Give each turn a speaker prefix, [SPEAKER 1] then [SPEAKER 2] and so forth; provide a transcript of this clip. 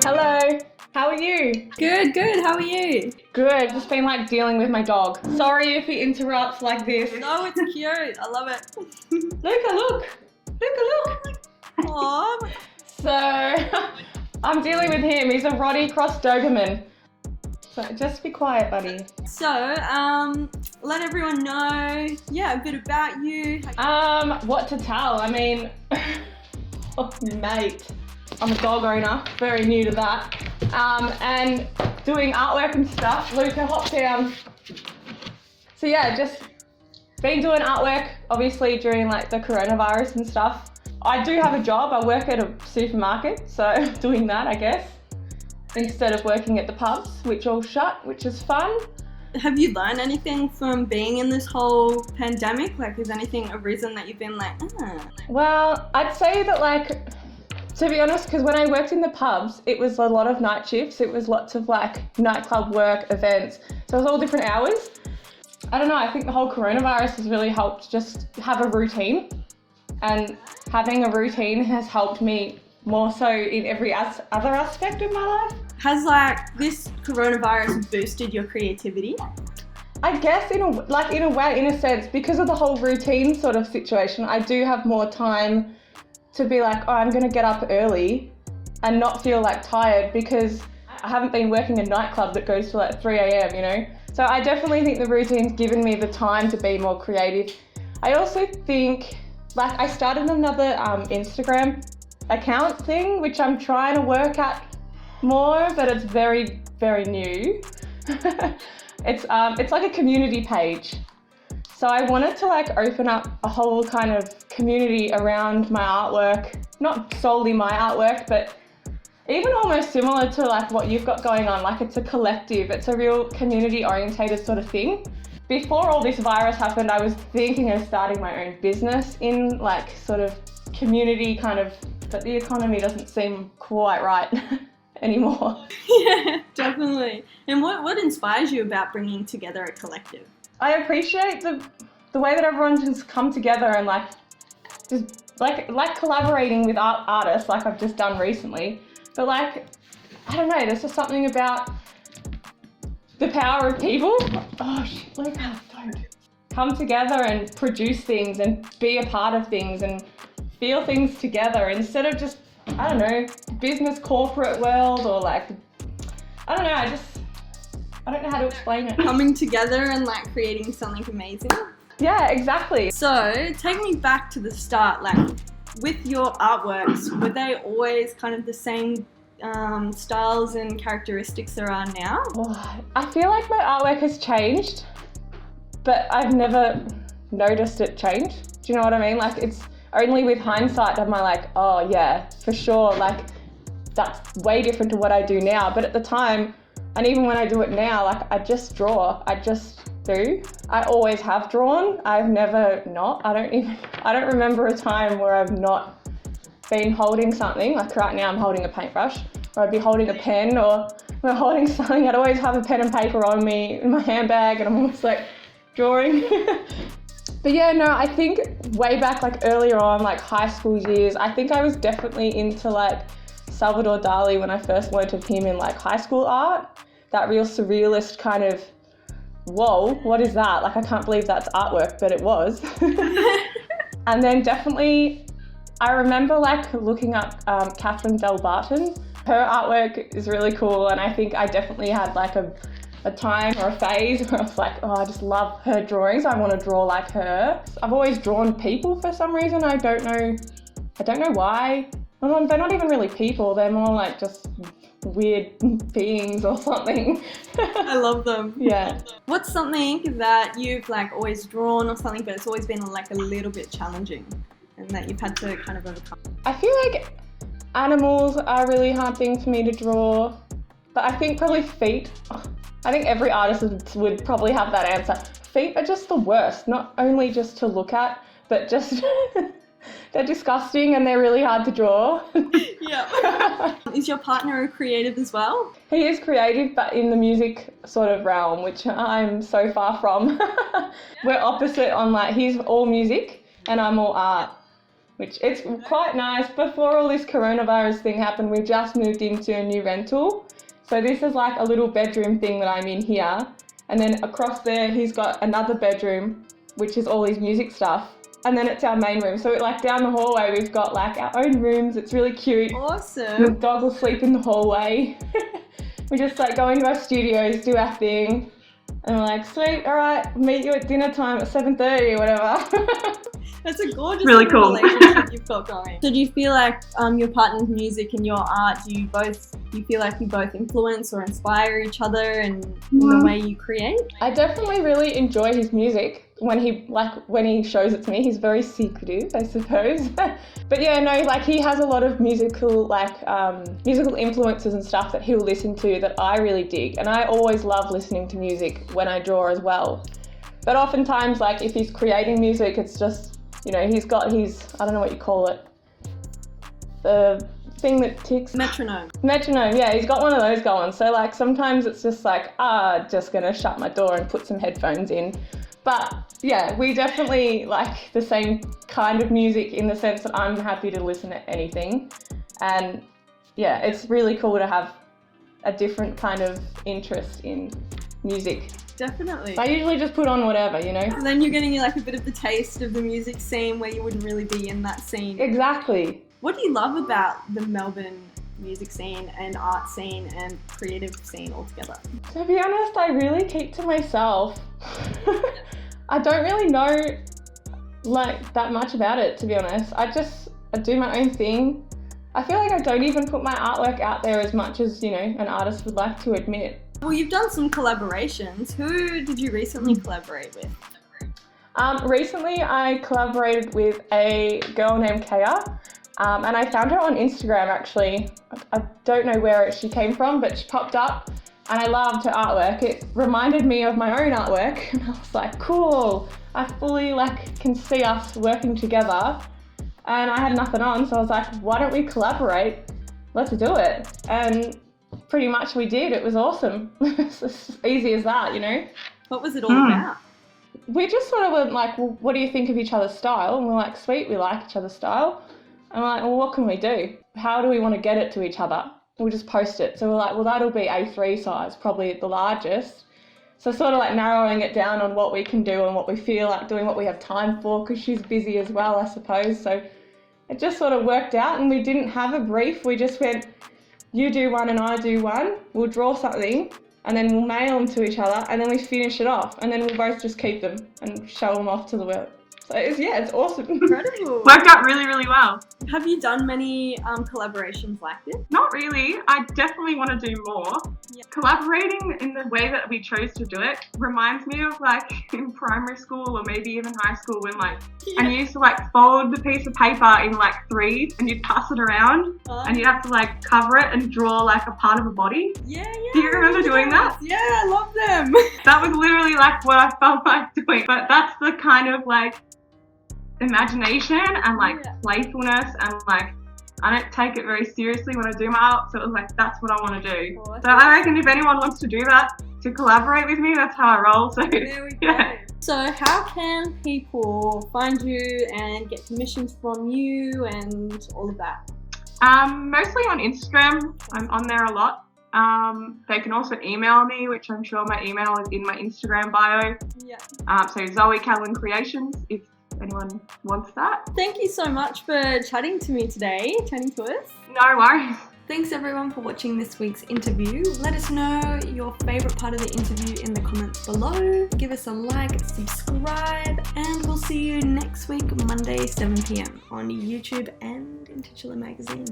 [SPEAKER 1] Hello, how are you?
[SPEAKER 2] Good, good. How are you?
[SPEAKER 1] Good, just been like dealing with my dog. Sorry if he interrupts like this.
[SPEAKER 2] No, it's cute. I love it.
[SPEAKER 1] Luca, look! Luca, look!
[SPEAKER 2] Aww.
[SPEAKER 1] So, I'm dealing with him. He's a Roddy cross Doberman. So just be quiet, buddy.
[SPEAKER 2] So, let everyone know, a bit about you.
[SPEAKER 1] What to tell? I mean, oh, mate, I'm a dog owner, very new to that. And doing artwork and stuff. Luca, hop down. So yeah, just been doing artwork, obviously during like the coronavirus and stuff. I do have a job. I work at a supermarket, so doing that, I guess, instead of working at the pubs, which all shut, which is fun.
[SPEAKER 2] Have you learned anything from being in this whole pandemic? Like, is anything arisen that you've been like,
[SPEAKER 1] Well, I'd say that, like, to be honest, because when I worked in the pubs, it was a lot of night shifts. It was lots of like nightclub work, events. So it was all different hours. I don't know, I think the whole coronavirus has really helped just have a routine. And having a routine has helped me more so in every other aspect of my life.
[SPEAKER 2] Has like this coronavirus boosted your creativity?
[SPEAKER 1] I guess in a way, in a sense, because of the whole routine sort of situation, I do have more time to be like, oh, I'm gonna get up early and not feel like tired because I haven't been working a nightclub that goes to like 3 a.m, you know? So I definitely think the routine's given me the time to be more creative. I also think, like, I started another Instagram account thing, which I'm trying to work at more, but it's very, very new. It's like a community page. So I wanted to like open up a whole kind of community around my artwork, not solely my artwork, but even almost similar to like what you've got going on. Like, it's a collective, it's a real community orientated sort of thing. Before all this virus happened, I was thinking of starting my own business in like sort of community kind of, but the economy doesn't seem quite right anymore.
[SPEAKER 2] Yeah, definitely. And what inspires you about bringing together a collective?
[SPEAKER 1] I appreciate the way that everyone just come together and like just like collaborating with artists like I've just done recently. But like, I don't know, there's just something about the power of people. Oh shit, Luca, don't. Come together and produce things and be a part of things and feel things together instead of just, I don't know, business corporate world or like, I don't know, I don't know how to explain it.
[SPEAKER 2] Coming together and like creating something amazing.
[SPEAKER 1] Yeah, exactly.
[SPEAKER 2] So take me back to the start, like with your artworks, were they always kind of the same styles and characteristics there are now?
[SPEAKER 1] Oh, I feel like my artwork has changed, but I've never noticed it change. Do you know what I mean? Like, it's only with hindsight am I like, oh yeah, for sure, like that's way different to what I do now. But at the time, and even when I do it now, like I just draw, I just do. I always have drawn. I've never not. I don't remember a time where I've not been holding something. Like right now I'm holding a paintbrush, or I'd be holding a pen, or I'm holding something. I'd always have a pen and paper on me in my handbag and I'm always like drawing. But yeah, no, I think way back like earlier on, like high school years, I think I was definitely into like Salvador Dali when I first learned of him in like high school art. That real surrealist kind of, whoa, what is that? Like, I can't believe that's artwork, but it was. And then definitely, I remember like looking up Catherine Del Barton. Her artwork is really cool, and I think I definitely had like a time or a phase where I was like, oh, I just love her drawings. I want to draw like her. I've always drawn people for some reason. I don't know why. Well, they're not even really people. They're more like just weird beings or something.
[SPEAKER 2] I love them.
[SPEAKER 1] Yeah.
[SPEAKER 2] What's something that you've like always drawn or something, but it's always been like a little bit challenging and that you've had to kind of overcome?
[SPEAKER 1] I feel like animals are a really hard thing for me to draw, but I think probably feet. I think every artist would probably have that answer. Feet are just the worst, not only just to look at, but just they're disgusting and they're really hard to draw.
[SPEAKER 2] Yeah. Is your partner a creative as well?
[SPEAKER 1] He is creative, but in the music sort of realm, which I'm so far from. We're opposite on like, he's all music and I'm all art. which it's quite nice. Before all this coronavirus thing happened, we just moved into a new rental. So this is like a little bedroom thing that I'm in here. And then across there, he's got another bedroom, which is all his music stuff. And then it's our main room. So like down the hallway, we've got like our own rooms. It's really cute.
[SPEAKER 2] Awesome.
[SPEAKER 1] The dog will sleep in the hallway. We just like go into our studios, do our thing. And we're like, sweet, all right, meet you at dinner time at 7:30 or whatever.
[SPEAKER 2] That's a gorgeous
[SPEAKER 3] Really cool.
[SPEAKER 2] relationship you've got going. So do you feel like your partner's music and your art, do you feel like you both influence or inspire each other in the way you create?
[SPEAKER 1] I definitely really enjoy his music. When he shows it to me, he's very secretive, I suppose. But yeah, no, like he has a lot of musical influences and stuff that he'll listen to that I really dig. And I always love listening to music when I draw as well. But oftentimes, like if he's creating music, it's just, you know, he's got his, I don't know what you call it, the thing that ticks.
[SPEAKER 2] Metronome,
[SPEAKER 1] yeah, he's got one of those going. So like sometimes it's just like, just gonna shut my door and put some headphones in. But yeah, we definitely like the same kind of music in the sense that I'm happy to listen to anything. And yeah, it's really cool to have a different kind of interest in music.
[SPEAKER 2] definitely.
[SPEAKER 1] I usually just put on whatever, you know?
[SPEAKER 2] And then you're getting like a bit of the taste of the music scene where you wouldn't really be in that scene.
[SPEAKER 1] Exactly.
[SPEAKER 2] What do you love about the Melbourne music scene and art scene and creative scene altogether?
[SPEAKER 1] To be honest, I really keep to myself. I don't really know like that much about it, to be honest. I do my own thing. I feel like I don't even put my artwork out there as much as, you know, an artist would like to admit.
[SPEAKER 2] Well, you've done some collaborations. Who did you recently collaborate with?
[SPEAKER 1] Recently I collaborated with a girl named Kaya, and I found her on Instagram actually. I don't know where she came from, but she popped up and I loved her artwork. It reminded me of my own artwork and I was like, cool, I fully can see us working together. And I had nothing on, so I was like, why don't we collaborate? Let's do it. And pretty much we did. It was awesome. It's as easy as that, you know?
[SPEAKER 2] What was it all about?
[SPEAKER 1] We just sort of went like, well, what do you think of each other's style? And we're like, sweet, we like each other's style. And we're like, well, what can we do? How do we want to get it to each other? We'll just post it. So we're like, well, that'll be A3 size, probably the largest. So sort of like narrowing it down on what we can do and what we feel like doing, what we have time for, because she's busy as well, I suppose. So it just sort of worked out and we didn't have a brief. We just went, you do one and I do one. We'll draw something and then we'll mail them to each other and then we finish it off and then we'll both just keep them and show them off to the world. So it's awesome.
[SPEAKER 2] Incredible.
[SPEAKER 3] Worked out really, really well.
[SPEAKER 2] Have you done many collaborations like this?
[SPEAKER 3] Not really. I definitely want to do more.
[SPEAKER 2] Yeah.
[SPEAKER 3] Collaborating in the way that we chose to do it reminds me of like in primary school or maybe even high school when and you used to like fold the piece of paper in like threes and you'd pass it around and you'd have to like cover it and draw like a part of a body.
[SPEAKER 2] Yeah.
[SPEAKER 3] Do you remember doing that?
[SPEAKER 2] Yeah, I love them.
[SPEAKER 3] That was literally like what I felt like doing. But that's the kind of like imagination and like playfulness and like I don't take it very seriously when I do my art, so it was like that's what I want to do.
[SPEAKER 2] Awesome.
[SPEAKER 3] So I reckon if anyone wants to do that, to collaborate with me, that's how I roll. So
[SPEAKER 2] There we go.
[SPEAKER 3] yeah.
[SPEAKER 2] So how can people find you and get commissions from you and all of that?
[SPEAKER 3] Mostly on Instagram. I'm on there a lot. They can also email me, which I'm sure my email is in my Instagram bio.
[SPEAKER 2] Yeah.
[SPEAKER 3] So Zoe Kellin Creations, if anyone wants that.
[SPEAKER 2] Thank you so much for chatting to me today, chatting to us.
[SPEAKER 3] No worries.
[SPEAKER 2] Thanks everyone for watching this week's interview. Let us know your favourite part of the interview in the comments below. Give us a like, subscribe, and we'll see you next week, Monday, 7 PM on YouTube and INTITULAR Magazine.